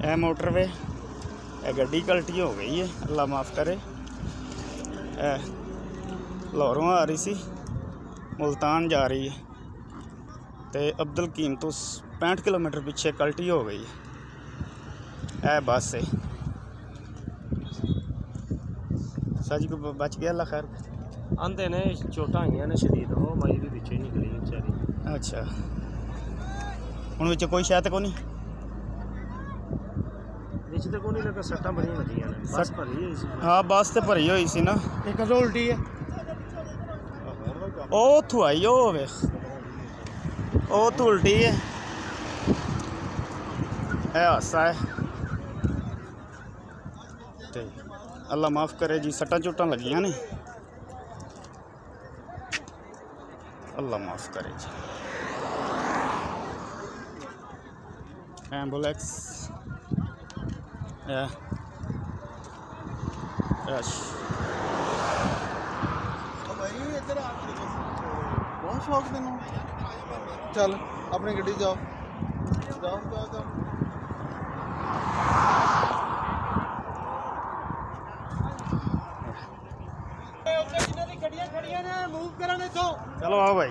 ए motorway गड्डी गलती हो गई है, अल्लाह माफ़ करे। लाहौरों आ रही सी, मुल्तान जा रही है, तो अब्दुल कीम तो 65 किलोमीटर पीछे गलती हो गई है। बस है सच को बच गया, अल्लाह खैर। आंदे ने चोटां आईयां ने शदीद, वो माई भी पिछे ही निकली बेचारी। अच्छा, हुण विच कोई शायद को नहीं विच तो कोई नहीं लगा, सट्टां बड़ियां वजियां ने, बस भरी होई सी। हाँ बस तो भरी हुई सी ना, एक तो उल्टी है। ओ उत्थों आई ओ वेख, ओ उत्थों उल्टी है। हादसा है ते अल्लाह माफ़ करे जी, सट्टां चुट्टां लगियां ने, अल्लाह माफ़ करे जी। एम्बुलेंस बहुत शौक तेनों, चल अपनी गड्डी जाओ जाओ जाओ जाओ। चलो आओ भाई।